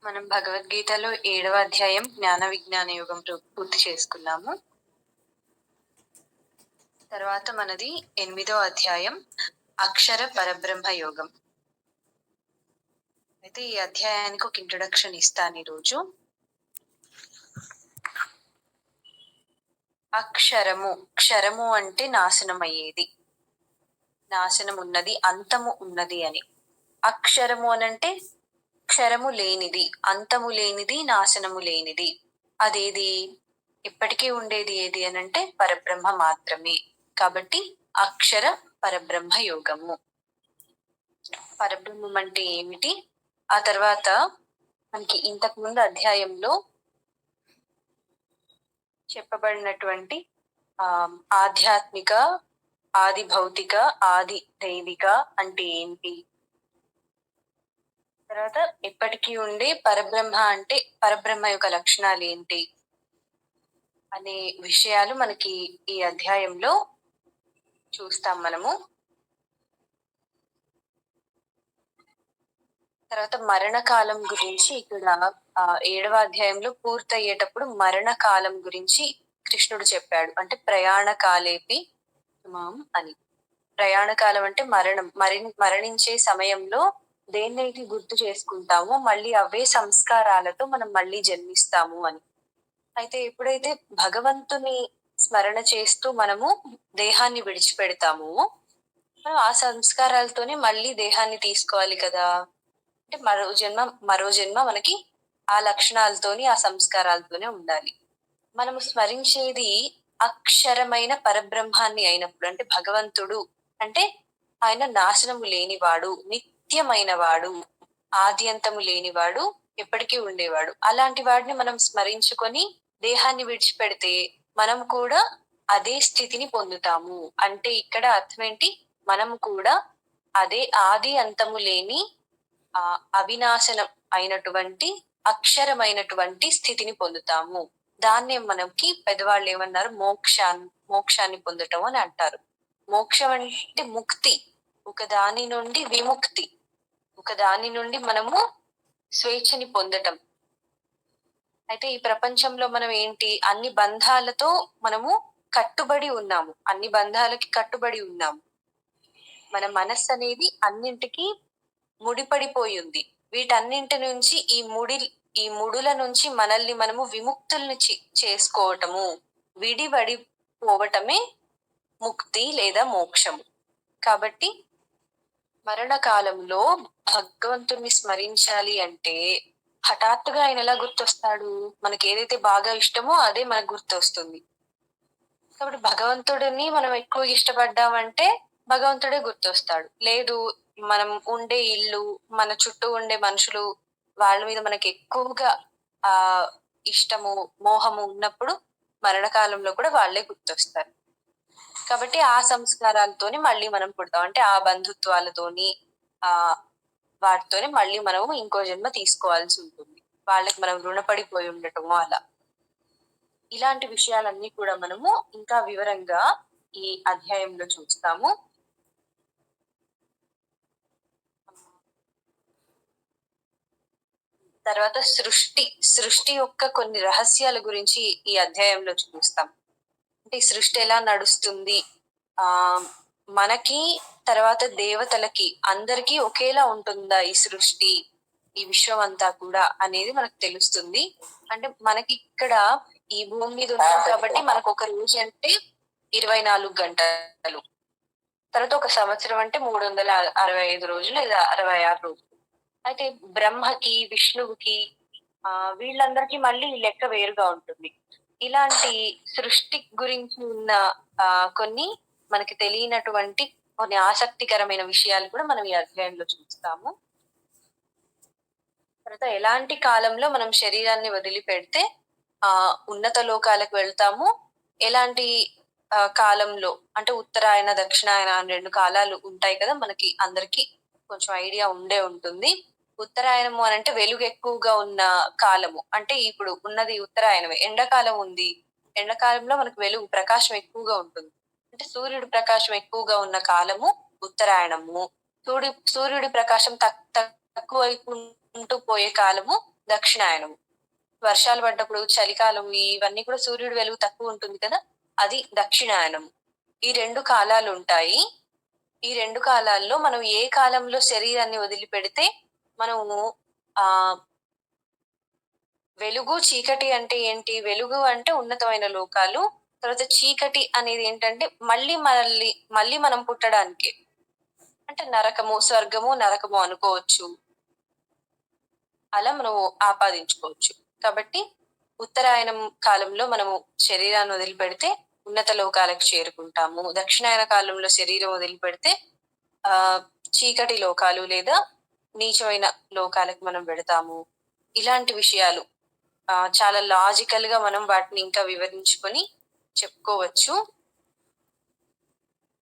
మనం భగవద్గీతలో 7వ అధ్యాయం జ్ఞాన విజ్ఞాన యోగం పూర్తి చేసుకున్నాము. తర్వాత మనది 8వ అధ్యాయం అక్షర పరబ్రహ్మ యోగం. అయితే ఈ అధ్యాయానికి ఒక ఇంట్రొడక్షన్ ఇస్తాను ఈరోజు. అక్షరము, క్షరము అంటే నాశనం అయ్యేది, నాశనం ఉన్నది, అంతము ఉన్నది అని. అక్షరము అనంటే క్షరము లేనిది, అంతము లేనిది, నాశనము లేనిది. అదేది? ఇప్పటికీ ఉండేది ఏది అనంటే పరబ్రహ్మ మాత్రమే. కాబట్టి అక్షర పరబ్రహ్మ యోగము. పరబ్రహ్మం అంటే ఏమిటి? ఆ తర్వాత మనకి ఇంతకు ముందు అధ్యాయంలో చెప్పబడినటువంటి ఆధ్యాత్మిక, ఆది భౌతిక, ఆది దైవిక అంటే ఏంటి, తర్వాత ఎప్పటికీ ఉండే పరబ్రహ్మ అంటే పరబ్రహ్మ యొక్క లక్షణాలు ఏంటి అనే విషయాలు మనకి ఈ అధ్యాయంలో చూస్తాం మనము. తర్వాత మరణకాలం గురించి ఇక్కడ 7వ అధ్యాయంలో పూర్తయ్యేటప్పుడు మరణకాలం గురించి కృష్ణుడు చెప్పాడు. అంటే ప్రయాణ కాలేపి మాం అని. ప్రయాణ కాలం అంటే మరణించే సమయంలో దేన్నైతే గుర్తు చేసుకుంటామో మళ్ళీ అవే సంస్కారాలతో మనం మళ్ళీ జన్మిస్తాము అని. అయితే ఎప్పుడైతే భగవంతుని స్మరణ చేస్తూ మనము దేహాన్ని విడిచిపెడతామో ఆ సంస్కారాలతోనే మళ్ళీ దేహాన్ని తీసుకోవాలి కదా. అంటే మరో జన్మ మనకి ఆ లక్షణాలతోని, ఆ సంస్కారాలతోనే ఉండాలి. మనము స్మరించేది అక్షరమైన పరబ్రహ్మాన్ని అయినప్పుడు, అంటే భగవంతుడు అంటే ఆయన నాశనము లేనివాడు, నిత్యమైన వాడు, ఆద్యంతము లేనివాడు, ఎప్పటికీ ఉండేవాడు. అలాంటి వాడిని మనం స్మరించుకొని దేహాన్ని విడిచిపెడితే మనం కూడా అదే స్థితిని పొందుతాము. అంటే ఇక్కడ అర్థం ఏంటి? మనం కూడా అదే ఆది అంతము లేని అవినాశనం అయినటువంటి అక్షరమైనటువంటి స్థితిని పొందుతాము. దాన్నే మనకి పెద్దవాళ్ళు ఏమన్నారు? మోక్షాన్ని పొందటం అని అంటారు. మోక్షం అంటే ముక్తి, ఒక దాని నుండి విముక్తి, ఒక దాని నుండి మనము స్వేచ్ఛని పొందటం. అయితే ఈ ప్రపంచంలో మనం ఏంటి, అన్ని బంధాలతో మనము కట్టుబడి ఉన్నాము, అన్ని బంధాలకి కట్టుబడి ఉన్నాము. మన మనస్సు అనేది అన్నింటికి ముడిపడిపోయి ఉంది. వీటన్నింటి నుంచి ఈ ముడుల నుంచి మనల్ని మనము విముక్తుల్ని చేసుకోవటము, విడివడిపోవటమే ముక్తి లేదా మోక్షము. కాబట్టి మరణకాలంలో భగవంతుని స్మరించాలి అంటే హఠాత్తుగా ఆయన ఎలా గుర్తొస్తాడు? మనకి ఏదైతే బాగా ఇష్టమో అదే మనకు గుర్తొస్తుంది. కాబట్టి భగవంతుడిని మనం ఎక్కువ ఇష్టపడ్డామంటే భగవంతుడే గుర్తొస్తాడు. లేదు, మనం ఉండే ఇల్లు, మన చుట్టూ ఉండే మనుషులు, వాళ్ళ మీద మనకి ఎక్కువగా ఇష్టము, మోహము ఉన్నప్పుడు మరణకాలంలో కూడా వాళ్ళే గుర్తొస్తారు. కాబట్టి ఆ సంస్కారాలతోని మళ్ళీ మనం పుడతాం. అంటే ఆ బంధుత్వాలతోని వాటితోని మళ్ళీ మనము ఇంకో జన్మ తీసుకోవాల్సి ఉంటుంది. వాళ్ళకి మనం రుణపడిపోయి ఉండటము అలా. ఇలాంటి విషయాలన్నీ కూడా మనము ఇంకా వివరంగా ఈ అధ్యాయంలో చూస్తాము. తర్వాత సృష్టి యొక్క కొన్ని రహస్యాల గురించి ఈ అధ్యాయంలో చూస్తాం. అంటే సృష్టి ఎలా నడుస్తుంది, మనకి తర్వాత దేవతలకి అందరికీ ఒకేలా ఉంటుందా ఈ సృష్టి, ఈ విశ్వం అంతా కూడా అనేది మనకు తెలుస్తుంది. అంటే మనకి ఇక్కడ ఈ భూమి మీద ఉన్నాం కాబట్టి మనకు ఒక రోజు అంటే 24 గంటలు, తర్వాత ఒక సంవత్సరం అంటే 365 రోజులు లేదా 66 రోజులు. అయితే బ్రహ్మకి, విష్ణువుకి, వీళ్ళందరికీ మళ్ళీ లెక్క వేరుగా ఉంటుంది. ఇలాంటి సృష్టి గురించి ఉన్న కొన్ని మనకి తెలియనటువంటి కొన్ని ఆసక్తికరమైన విషయాలు కూడా మనం ఈ అధ్యాయంలో చూస్తాము. తర్వాత ఎలాంటి కాలంలో మనం శరీరాన్ని వదిలిపెడితే ఉన్నత లోకాలకు వెళ్తాము, ఎలాంటి కాలంలో, అంటే ఉత్తరాయణ, దక్షిణాయన అని 2 కాలాలు ఉంటాయి కదా, మనకి అందరికి కొంచెం ఐడియా ఉండే ఉంటుంది. ఉత్తరాయణము అని అంటే వెలుగు ఎక్కువగా ఉన్న కాలము, అంటే ఇప్పుడు ఉన్నది ఉత్తరాయణమే. ఎండాకాలం ఉంది, ఎండాకాలంలో మనకు వెలుగు ప్రకాశం ఎక్కువగా ఉంటుంది, అంటే సూర్యుడి ప్రకాశం ఎక్కువగా ఉన్న కాలము ఉత్తరాయణము. సూర్యుడి ప్రకాశం తక్కువ ఉంటూ పోయే కాలము దక్షిణాయనం. వర్షాలు పడ్డప్పుడు చలికాలం ఇవన్నీ కూడా సూర్యుడు వెలుగు తక్కువ ఉంటుంది కదా, అది దక్షిణాయనం. ఈ 2 కాలాలు ఉంటాయి. ఈ 2 కాలాల్లో మనం ఏ కాలంలో శరీరాన్ని వదిలిపెడితే మనము ఆహ్, వెలుగు, చీకటి అంటే ఏంటి? వెలుగు అంటే ఉన్నతమైన లోకాలు. తర్వాత చీకటి అనేది ఏంటంటే మళ్ళీ మనం పుట్టడానికి. అంటే నరకము, స్వర్గము, నరకము అనుకోవచ్చు. అలా మనము ఆపాదించుకోవచ్చు. కాబట్టి ఉత్తరాయణం కాలంలో మనము శరీరాన్ని వదిలిపెడితే ఉన్నత లోకాలకు చేరుకుంటాము. దక్షిణాయన కాలంలో శరీరం వదిలిపెడితే చీకటి లోకాలు లేదా నీచమైన లోకాలకు మనం వెడతాము. ఇలాంటి విషయాలు చాలా లాజికల్‌గా మనం వాటిని ఇంకా వివరించుకొని చెప్పుకోవచ్చు.